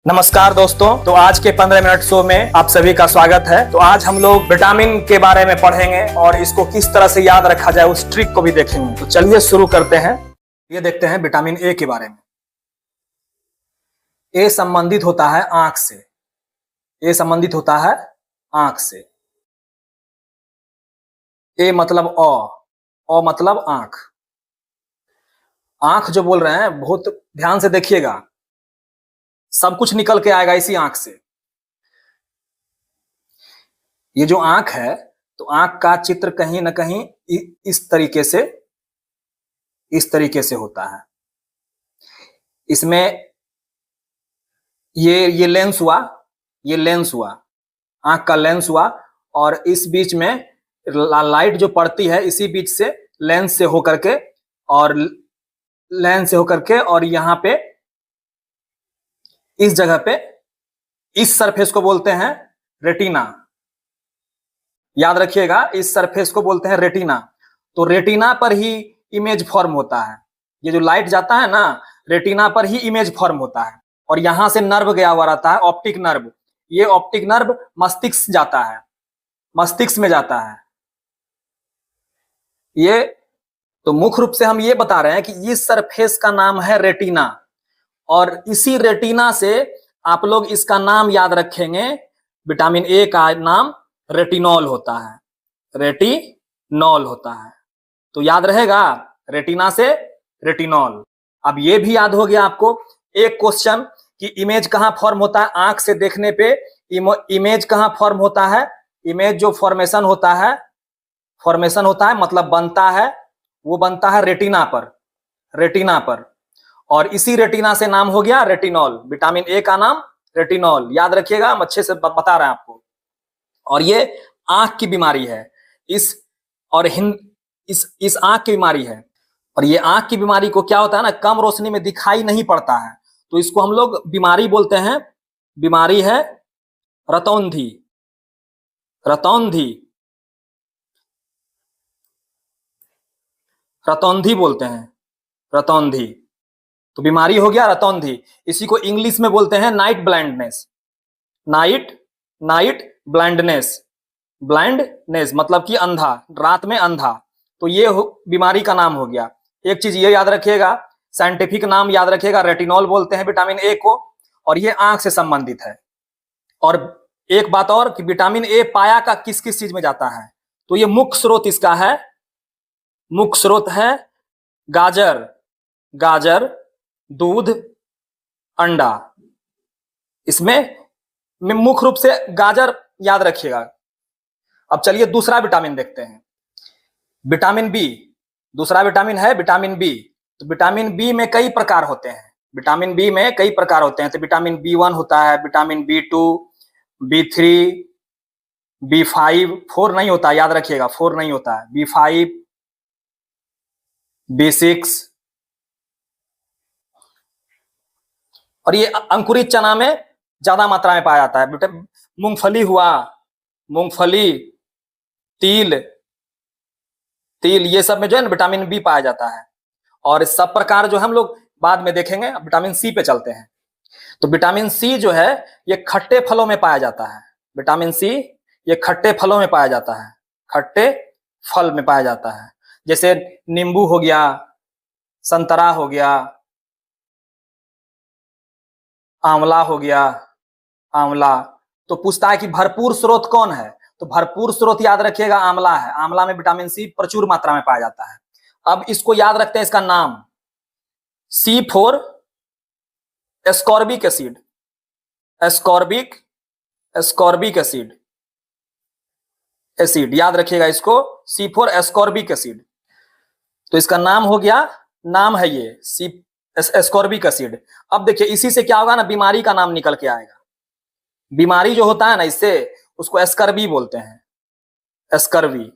नमस्कार दोस्तों। तो आज के 15 मिनट शो में आप सभी का स्वागत है। तो आज हम लोग विटामिन के बारे में पढ़ेंगे और इसको किस तरह से याद रखा जाए उस ट्रिक को भी देखेंगे। तो चलिए शुरू करते हैं। ये देखते हैं विटामिन ए के बारे में। ए संबंधित होता है आंख से। ए संबंधित होता है आंख से। ए मतलब औ मतलब आंख। आंख जो बोल रहे हैं बहुत ध्यान से देखिएगा, सब कुछ निकल के आएगा इसी आंख से। ये जो आंख है तो आंख का चित्र कहीं ना कहीं इस तरीके से होता है। इसमें ये लेंस हुआ, ये लेंस हुआ, आंख का लेंस हुआ, और इस बीच में लाइट जो पड़ती है इसी बीच से लेंस से होकर के और यहाँ पे इस जगह पे इस सरफेस को बोलते हैं रेटिना। याद रखिएगा, इस सरफेस को बोलते हैं रेटिना। तो रेटिना पर ही इमेज फॉर्म होता है। ये जो लाइट जाता है ना, रेटिना पर ही इमेज फॉर्म होता है। और यहां से नर्व गया हुआ रहता है, ऑप्टिक नर्व। ये ऑप्टिक नर्व मस्तिष्क जाता है, मस्तिष्क में जाता है ये। तो मुख्य रूप से हम ये बता रहे हैं कि इस सरफेस का नाम है रेटिना, और इसी रेटिना से आप लोग इसका नाम याद रखेंगे। विटामिन ए का नाम रेटिनॉल होता है, रेटिनॉल होता है। तो याद रहेगा, रेटिना से रेटिनॉल। अब ये भी याद हो गया आपको एक क्वेश्चन कि इमेज कहां फॉर्म होता है। आंख से देखने पे इमेज कहां फॉर्म होता है। इमेज जो फॉर्मेशन होता है मतलब बनता है, वो बनता है रेटिना पर, रेटिना पर। और इसी रेटिना से नाम हो गया रेटिनॉल। विटामिन ए का नाम रेटिनॉल। याद रखिएगा, हम अच्छे से बता रहे हैं आपको। और ये आंख की बीमारी है। इस आंख की बीमारी है। और ये आंख की बीमारी को क्या होता है ना, कम रोशनी में दिखाई नहीं पड़ता है, तो इसको हम लोग बीमारी बोलते हैं। बीमारी है रतौंधी। रतौंधी, रतौंधी बोलते हैं, रतौंधी। तो बीमारी हो गया रतौंधी। इसी को इंग्लिश में बोलते हैं night blindness. Night blindness, blindness मतलब कि अंधा, रात में अंधा। तो ये बीमारी का नाम हो गया। एक चीज ये याद रखिएगा, साइंटिफिक नाम याद रखिएगा, रेटिनॉल बोलते हैं विटामिन ए को, और ये आंख से संबंधित है। और एक बात और कि विटामिन ए पाया का किस किस चीज में जाता है। तो ये मुख्य स्रोत इसका है, मुख्य स्रोत है गाजर, गाजर, दूध, अंडा। इसमें मुख्य रूप से गाजर याद रखिएगा। अब चलिए दूसरा विटामिन देखते हैं, विटामिन बी। दूसरा विटामिन है विटामिन बी। तो विटामिन बी में कई प्रकार होते हैं, विटामिन बी में कई प्रकार होते हैं। तो विटामिन बी1 होता है, विटामिन बी2, बी3, बी5, 4 नहीं होता, याद रखिएगा 4 नहीं होता है, बी5, बी6। और ये अंकुरित चना में ज्यादा मात्रा में पाया जाता है। मूंगफली हुआ, मूंगफली, तिल, ये सब में जो है ना विटामिन बी पाया जाता है। और सब प्रकार जो हम लोग बाद में देखेंगे। विटामिन सी पे चलते हैं। तो विटामिन सी जो है ये खट्टे फलों में पाया जाता है। विटामिन सी ये खट्टे फलों में पाया जाता है, खट्टे फल में पाया जाता है। जैसे नींबू हो गया, संतरा हो गया, आंवला हो गया, आंवला। तो पूछता है कि भरपूर स्रोत कौन है। तो भरपूर स्रोत याद रखिएगा आंवला है। आंवला में विटामिन सी प्रचुर मात्रा में पाया जाता है। अब इसको याद रखते हैं, इसका नाम C4 ascorbic acid, ascorbic acid याद रखिएगा इसको, C4 एस्कॉर्बिक एसिड। तो इसका नाम हो गया, नाम है ये एस्कॉर्बिक एसिड। अब देखिए इसी से क्या होगा ना, बीमारी का नाम निकल के आएगा। बीमारी जो होता है ना, इससे उसको एस्कर्बी बोलते हैं, एस्कर्बी,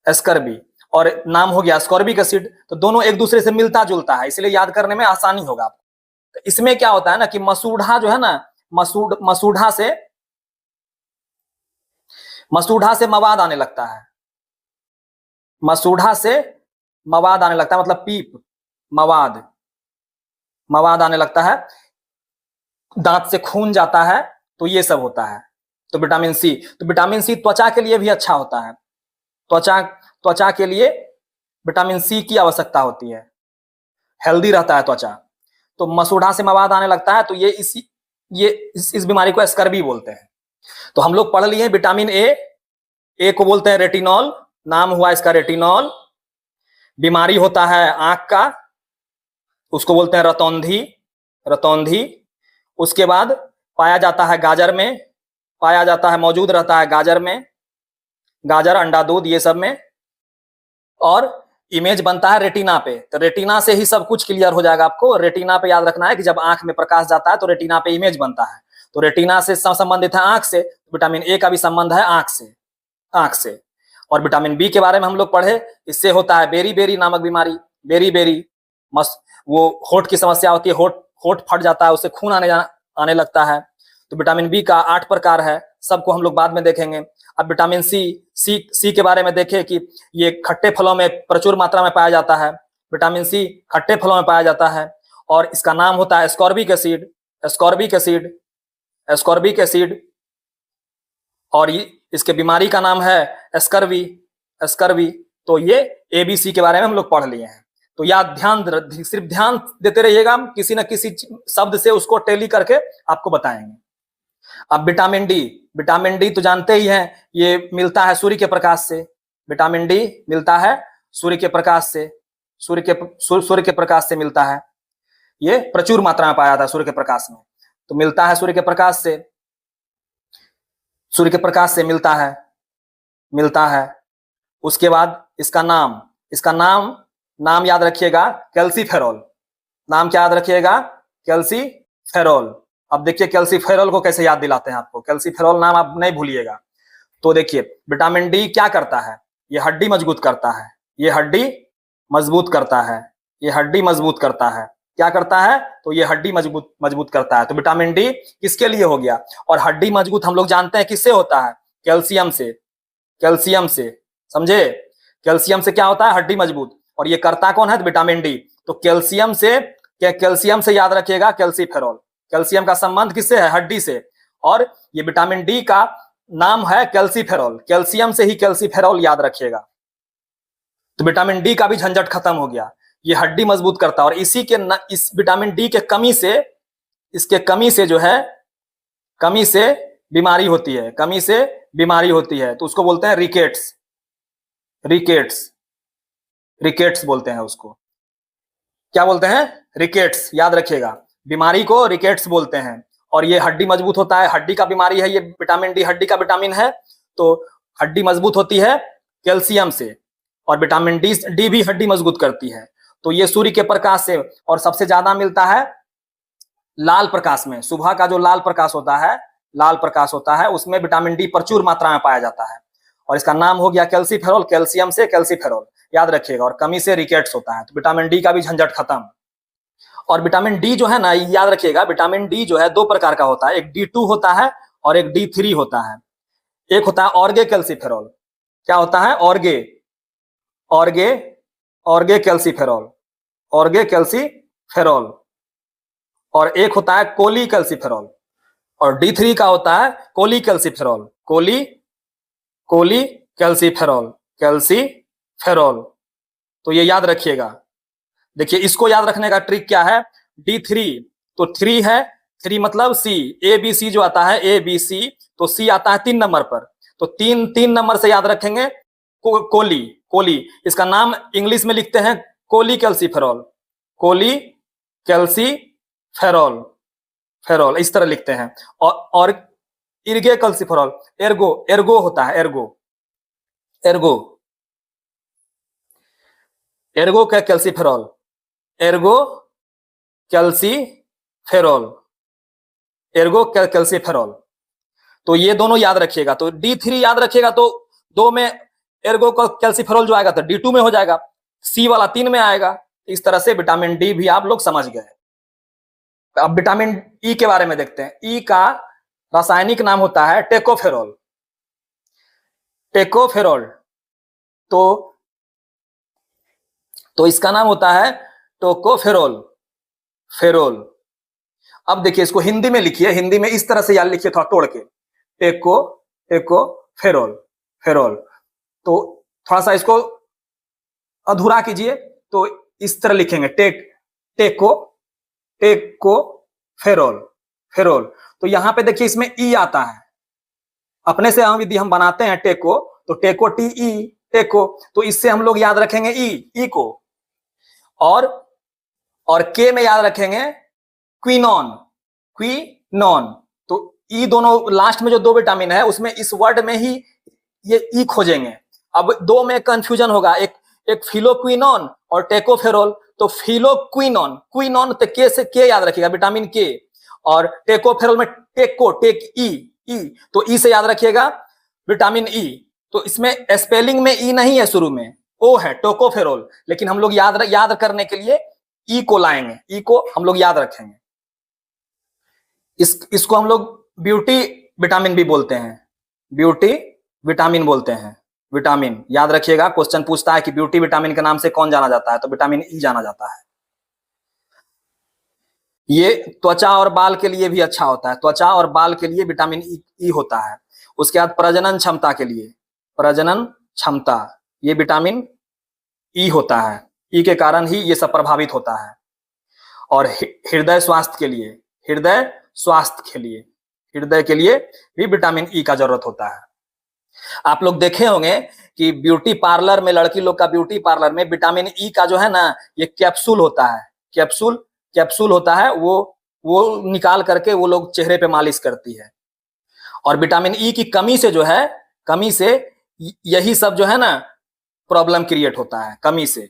एस्कर्बी। और नाम हो गया एस्कॉर्बिक एसिड। तो दोनों एक दूसरे से मिलता जुलता है, इसलिए याद करने में आसानी होगा आपको। तो इसमें क्या होता है ना कि मसूढ़ा जो है ना, मसूढ़ा से मवाद आने लगता है, मसूढ़ा से मवाद आने लगता है, मतलब पीप, मवाद आने लगता है। दांत से खून जाता है, तो ये सब होता है। तो विटामिन सी, तो विटामिन सी त्वचा के लिए भी अच्छा होता है। त्वचा त्वचा के लिए विटामिन सी की आवश्यकता होती है, हेल्दी रहता है त्वचा। तो मसूढ़ा से मवाद आने लगता है, तो इस बीमारी को स्कर्वी बोलते हैं। तो हम लोग पढ़ लिए विटामिन ए को बोलते हैं रेटिनॉल, नाम हुआ इसका रेटिनॉल। बीमारी होता है आंख का, उसको बोलते हैं रतौंधी, रतौंधी। उसके बाद पाया जाता है गाजर में, पाया जाता है, मौजूद रहता है गाजर में, गाजर, अंडा, दूध, ये सब में। और इमेज बनता है रेटिना पे। तो रेटिना से ही सब कुछ क्लियर हो जाएगा आपको। रेटिना पे याद रखना है कि जब आंख में प्रकाश जाता है तो रेटिना पे इमेज बनता है। तो रेटिना से संबंधित है आंख से, विटामिन ए का भी संबंध है आंख से, आंख से। और विटामिन बी के बारे में हम लोग पढ़े, इससे होता है बेरी बेरी नामक बीमारी। बेरी बेरी मस्त, वो होठ की समस्या होती है, होठ फट जाता है, उससे खून आने लगता है। तो विटामिन बी का 8 प्रकार है, सबको हम लोग बाद में देखेंगे। अब विटामिन सी के बारे में देखें कि ये खट्टे फलों में प्रचुर मात्रा में पाया जाता है। विटामिन सी खट्टे फलों में पाया जाता है, और इसका नाम होता है ascorbic acid, ascorbic acid, ascorbic acid. और इसके बीमारी का नाम है स्कर्वी, स्कर्वी। तो ये एबीसी के बारे में हम लोग पढ़ लिए हैं। तो याद सिर्फ ध्यान देते रहिएगा, किसी न किसी शब्द से उसको टेली करके आपको बताएंगे। अब विटामिन डी, विटामिन डी तो जानते ही हैं, ये मिलता है सूर्य के प्रकाश से। विटामिन डी मिलता है सूर्य के प्रकाश से, सूर्य के प्रकाश से मिलता है। ये प्रचुर मात्रा में पाया जाता है सूर्य के प्रकाश में। तो मिलता है सूर्य के प्रकाश से, सूर्य के प्रकाश से मिलता है, मिलता है। उसके बाद इसका नाम याद रखिएगा, कैल्सीफेरॉल। नाम क्या याद रखिएगा? कैल्सीफेरॉल। अब देखिए कैल्सीफेरॉल को कैसे याद दिलाते हैं आपको। कैल्सीफेरॉल नाम आप नहीं भूलिएगा। तो देखिए विटामिन डी क्या करता है, ये हड्डी मजबूत करता है, ये हड्डी मजबूत करता है, ये हड्डी मजबूत करता है। क्या करता है? तो ये हड्डी मजबूत करता है। तो विटामिन डी किसके लिए हो गया? और हड्डी मजबूत हम लोग जानते हैं किससे होता है? कैल्शियम से, कैल्शियम से। समझे? कैल्शियम से क्या होता है? हड्डी मजबूत। और ये करता कौन है? तो विटामिन डी। तो कैल्शियम से याद रखिएगा कैल्सीफेरॉल। कैल्शियम का संबंध किससे है? हड्डी से। और ये विटामिन डी का नाम है कैल्सीफेरॉल। कैल्शियम से ही कैल्सीफेरॉल याद रखिएगा। तो विटामिन डी का भी झंझट खत्म हो गया। ये हड्डी मजबूत करता है। और इस विटामिन डी के कमी से, इसके कमी से जो है, कमी से बीमारी होती है, कमी से बीमारी होती है। तो उसको बोलते हैं रिकेट्स, रिकेट्स, रिकेट्स बोलते हैं उसको। क्या बोलते हैं? रिकेट्स। याद रखिएगा, बीमारी को रिकेट्स बोलते हैं। और ये हड्डी मजबूत होता है, हड्डी का बीमारी है ये। विटामिन डी हड्डी का विटामिन है, तो हड्डी मजबूत होती है कैल्शियम से। और विटामिन डी भी हड्डी मजबूत करती है। तो ये सूर्य के प्रकाश से, और सबसे ज्यादा मिलता है लाल प्रकाश में। सुबह का जो लाल प्रकाश होता है, लाल प्रकाश होता है, उसमें विटामिन डी प्रचुर मात्रा में पाया जाता है। और इसका नाम हो गया कैल्सीफेरॉल। कैल्शियम से कैल्सीफेरॉल याद रखिएगा। और कमी से रिकेट्स होता है। तो विटामिन डी का भी झंझट खत्म। और विटामिन डी जो है ना, याद रखिएगा, विटामिन डी जो है 2 प्रकार का होता है। एक D2 होता है और एक D3 होता है। एक होता है ऑर्गे कैल्सीफेरॉल। क्या होता है? ऑर्गे, ऑर्गे, ऑर्गे कैल्सीफेरॉल, ऑर्गे कैल्सीफेरॉल। और एक होता है कोली कैल्सीफेरॉल। और D3 का होता है cholecalciferol, cholecalciferol, calciferol. तो ये याद रखिएगा। देखिए इसको याद रखने का ट्रिक क्या है? D3, तो 3 है, 3 मतलब C, ABC जो आता है ABC, तो C आता है 3 नंबर पर। तो 3 नंबर से याद रखेंगे कोली, कोली। इसका नाम इंग्लिश में लिखते हैं कोली कैल्सीफेरॉल, कोली कैल्सीफेरॉल, फेरॉल इस तरह लिखते हैं। और इर्गे कैल्सीफेरॉल, एर्गो, एर्गो होता है, Ergo, Ergo, Ergo calciferol, Ergo calciferol, Ergo calciferol. तो ये दोनों याद रखिएगा। तो D3 याद रखिएगा, तो 2 में एर्गो कैल्सीफेरॉल जो आएगा तो D2 में हो जाएगा, C वाला 3 में आएगा। इस तरह से विटामिन डी भी आप लोग समझ गए। अब विटामिन ई के बारे में देखते हैं। ई का रासायनिक नाम होता है टेकोफेरॉल, टेकोफेरॉल। तो इसका नाम होता है टोकोफेरॉल, फेरॉल। अब देखिए इसको हिंदी में लिखिए, हिंदी में इस तरह से याद लिखिए, थोड़ा तोड़ के, टेको टेको फेरोल फेरोल। तो थोड़ा सा इसको अधूरा कीजिए, तो इस तरह लिखेंगे, टेको टेको फेरोल फेरोल। तो यहां पे देखिए इसमें ई आता है, अपने से हम यदि हम बनाते हैं टेको, तो टेको टी ई टेको, तो इससे हम लोग याद रखेंगे ई को, और के में याद रखेंगे क्विनॉन क्विनॉन। तो ई दोनों लास्ट में जो दो विटामिन है उसमें इस वर्ड में ही ये ई खोजेंगे। अब दो में कंफ्यूजन होगा, एक फिलोक्विनॉन और टेकोफेरोल। तो फिलोक्विनॉन, क्विनॉन तो के से के याद रखिएगा, विटामिन के, और टेकोफेरोल में टेक ई, तो ई से याद रखिएगा विटामिन ई। तो इसमें स्पेलिंग में ई नहीं है, शुरू में ओ है, टोकोफेरोल, लेकिन हम लोग याद करने के लिए ई को लाएंगे, ई को हम लोग याद रखेंगे। इसको हम लोग ब्यूटी विटामिन भी बोलते हैं, ब्यूटी विटामिन बोलते हैं। विटामिन याद रखिएगा, क्वेश्चन पूछता है कि ब्यूटी विटामिन के नाम से कौन जाना जाता है, तो विटामिन ई जाना जाता है। ये त्वचा और बाल के लिए भी अच्छा होता है, त्वचा और बाल के लिए विटामिन ई होता है। उसके बाद प्रजनन क्षमता के लिए, प्रजनन क्षमता, ये विटामिन ई होता है, ई के कारण ही ये सब प्रभावित होता है। और हृदय स्वास्थ्य के लिए, हृदय स्वास्थ्य के लिए, हृदय के लिए भी विटामिन ई का जरूरत होता है। आप लोग देखे होंगे कि ब्यूटी पार्लर में, लड़की लोग का ब्यूटी पार्लर में विटामिन ई का जो है ना, ये कैप्सूल होता है, कैप्सूल होता है, वो निकाल करके वो लोग चेहरे पे मालिश करती है। और विटामिन ई की कमी से जो है, कमी से यही सब जो है ना प्रॉब्लम क्रिएट होता है, कमी से।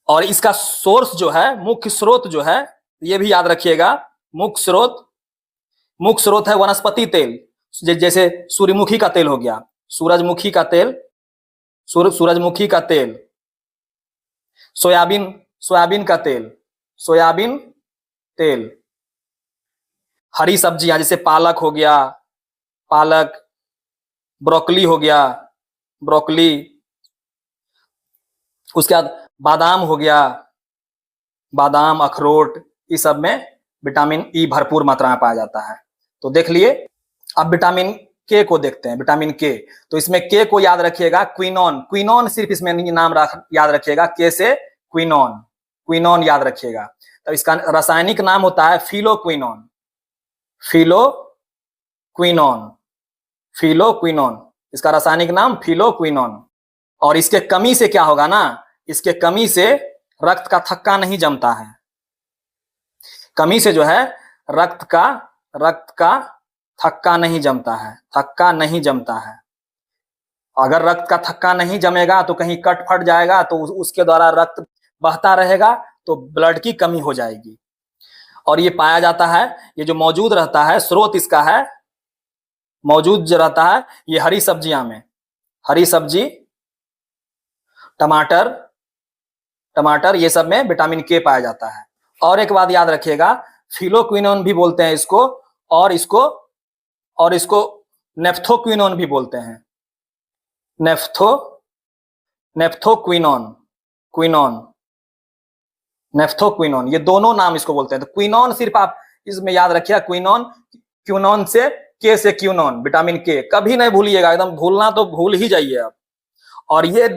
और इसका सोर्स जो है, मुख्य स्रोत जो है, ये भी याद रखिएगा, मुख्य स्रोत है वनस्पति तेल, जैसे सूर्यमुखी का तेल हो गया, सूरजमुखी का तेल, सूरजमुखी का तेल, सोयाबीन का तेल, सोयाबीन तेल, हरी सब्जियां जैसे पालक हो गया, पालक, ब्रोकली हो गया, ब्रोकली, उसके बाद बादाम हो गया, बादाम, अखरोट, इस सब में विटामिन ई भरपूर मात्रा में पाया जाता है। तो देख लिए। अब विटामिन के को देखते हैं, विटामिन के। तो इसमें के को याद रखिएगा, क्विनॉन, क्विनॉन सिर्फ इसमें नाम याद रखिएगा, के से क्विनॉन, क्विनॉन याद रखिएगा। तो इसका रासायनिक नाम होता है फिलोक्विनॉन, फिलोक्विनॉन, फिलोक्विनॉन, इसका रासायनिक नाम फिलोक्विनॉन। और इसके कमी से क्या होगा ना, इसके कमी से रक्त का थक्का नहीं जमता है, कमी से जो है रक्त का थक्का नहीं जमता है, थक्का नहीं जमता है। अगर रक्त का थक्का नहीं जमेगा तो कहीं कट फट जाएगा, तो उसके द्वारा रक्त बहता रहेगा, तो ब्लड की कमी हो जाएगी। और ये पाया जाता है, ये जो मौजूद रहता है, स्रोत इसका है, मौजूद जो रहता है ये हरी सब्जियां में, हरी सब्जी, टमाटर, ये सब में विटामिन के पाया जाता है। और एक बात याद रखिएगा, फिलोक्विनोन भी बोलते हैं इसको, और इसको नेफ्थोक्विनोन भी बोलते हैं, नेफ्थोक्विनोन, ये दोनों नाम इसको बोलते हैं। तो क्विनोन सिर्फ आप इसमें याद रखिएगा, क्विनोन से क्यूनोन, विटामिन के कभी नहीं भूलिएगा, एकदम भूलना तो भूल ही जाइए आप। और ये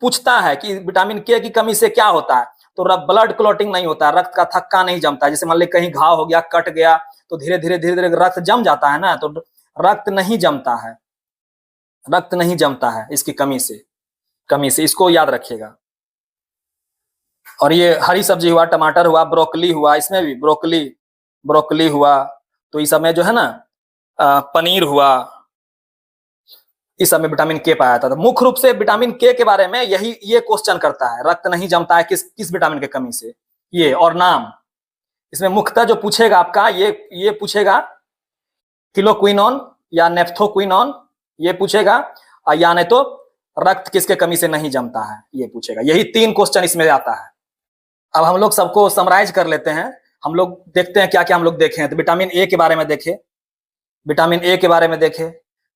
पूछता है कि विटामिन के की कमी से क्या होता है, तो ब्लड क्लॉटिंग नहीं होता, रक्त का थक्का नहीं जमता। जैसे मान ली कहीं घाव हो गया, कट गया, तो धीरे धीरे रक्त जम जाता है ना, तो रक्त नहीं जमता है, रक्त नहीं जमता है इसकी कमी से, इसको याद रखिएगा। और ये हरी सब्जी हुआ, टमाटर हुआ, ब्रोकली हुआ, इसमें भी ब्रोकली हुआ, तो इस सब में जो है ना पनीर हुआ, इस सब में विटामिन के पाया जाता था। मुख्य रूप से विटामिन के बारे में ये क्वेश्चन करता है, रक्त नहीं जमता है किस विटामिन के कमी से, ये और नाम इसमें मुख्यतः जो पूछेगा आपका, ये पूछेगा फिलोक्विनोन या नेफ्थोक्विनोन, ये पूछेगा, या नहीं तो रक्त किसके कमी से नहीं जमता है, ये पूछेगा। यही 3 क्वेश्चन इसमें आता है। अब हम लोग सबको समराइज कर लेते हैं, हम लोग देखते हैं क्या क्या हम लोग देखे हैं। तो विटामिन ए के बारे में देखे, विटामिन ए के बारे में देखे,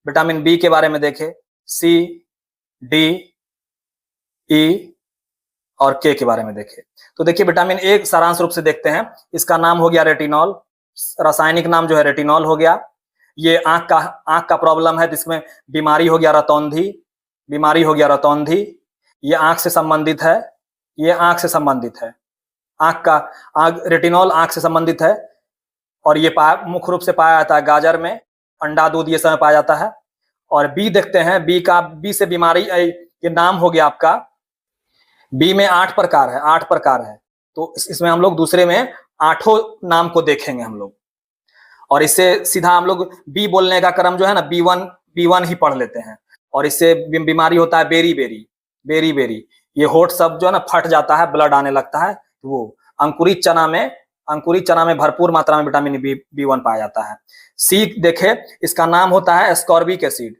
विटामिन बी के बारे में देखे, सी, डी, ई, और के के बारे में देखें। तो देखिए विटामिन ए सारांश रूप से देखते हैं, इसका नाम हो गया रेटिनॉल, रासायनिक नाम जो है रेटिनॉल हो गया। ये आंख का प्रॉब्लम है, जिसमें बीमारी हो गया रतौंधी, बीमारी हो गया रतौंधी। ये आंख से संबंधित है, ये आंख से संबंधित है, रेटिनॉल आंख से संबंधित है। और ये मुख्य रूप से पाया जाता है गाजर में, अंडा, दूध, ये सब पाया जाता है। और बी देखते हैं, बी से बीमारी, ये नाम हो गया आपका, बी में 8 प्रकार है, 8 प्रकार है। तो इसमें हम लोग दूसरे में 8 नाम को देखेंगे हम लोग। और इससे सीधा हम लोग बी बोलने का क्रम जो है ना, बी1 ही पढ़ लेते हैं। और इससे बीमारी होता है बेरी, ये होठ सब जो है ना फट जाता है, ब्लड आने लगता है। वो अंकुरित चना में भरपूर मात्रा में विटामिन बी1 पाया जाता है। सी देखे, इसका नाम होता है एस्कॉर्बिक एसिड,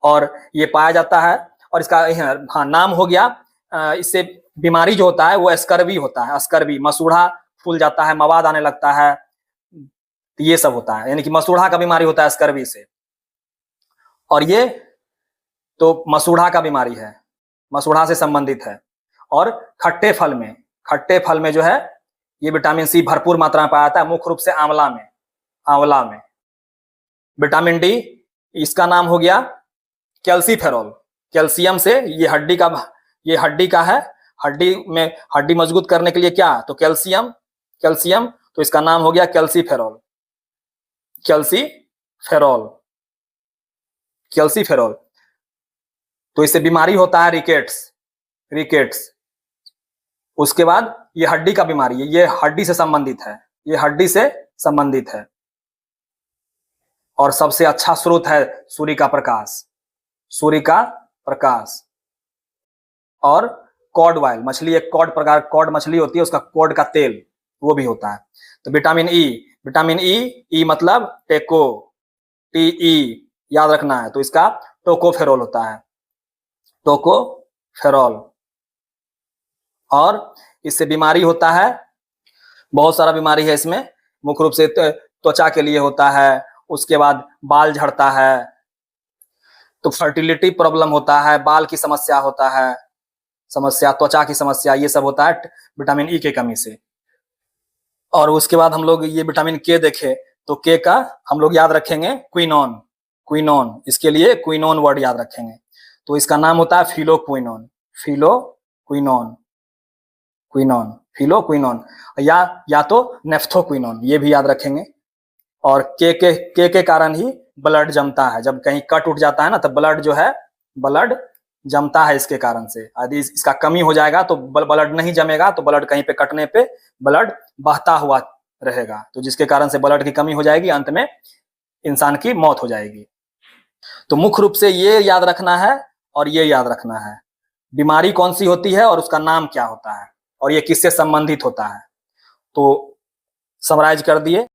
और ये पाया जाता है। और इसका नाम हो गया, इससे बीमारी जो होता है वो स्कर्वी होता है, स्कर्वी, मसूड़ा फूल जाता है, मवाद आने लगता है, ये सब होता है, यानी कि मसूड़ा का बीमारी होता है स्कर्वी से। और ये तो मसूड़ा का बीमारी है, मसूड़ा से संबंधित है। और खट्टे फल में जो है ये विटामिन सी भरपूर मात्रा में पाया जाता है, मुख्य रूप से आंवला में। विटामिन डी, इसका नाम हो गया कैल्सीफेरॉल, कैल्शियम से, ये हड्डी का है, हड्डी मजबूत करने के लिए क्या, तो कैल्शियम, तो इसका नाम हो गया कैल्सीफेरॉल। तो इससे बीमारी होता है रिकेट्स। उसके बाद ये हड्डी का बीमारी है, ये हड्डी से संबंधित है, और सबसे अच्छा स्रोत है सूर्य का प्रकाश। और कॉड ऑयल, मछली एक कॉड मछली होती है, उसका कॉड का तेल वो भी होता है। तो विटामिन ई मतलब टी याद रखना है, तो इसका टोकोफेरोल होता है, और इससे बीमारी होता है, बहुत सारा बीमारी है इसमें, मुख्य रूप से त्वचा के लिए होता है। उसके बाद बाल झड़ता है, तो फर्टिलिटी प्रॉब्लम होता है, बाल की समस्या होता है, त्वचा की समस्या, ये सब होता है विटामिन ई के कमी से। और उसके बाद हम लोग ये विटामिन के देखे, तो के का हम लोग याद रखेंगे क्विनोन, इसके लिए क्विनोन वर्ड याद रखेंगे। तो इसका नाम होता है फिलोक्विनोन, या तो नेफ्थोक्विनोन, ये भी याद रखेंगे। और के कारण ही ब्लड जमता है, जब कहीं कट उठ जाता है ना, तो ब्लड जमता है इसके कारण से। यदि इसका कमी हो जाएगा तो ब्लड नहीं जमेगा, तो ब्लड कहीं पे कटने पे ब्लड बहता हुआ रहेगा, तो जिसके कारण से ब्लड की कमी हो जाएगी, अंत में इंसान की मौत हो जाएगी। तो मुख्य रूप से ये याद रखना है और ये याद रखना है, बीमारी कौन सी होती है और उसका नाम क्या होता है, और ये किससे संबंधित होता है। तो समराइज कर दिए।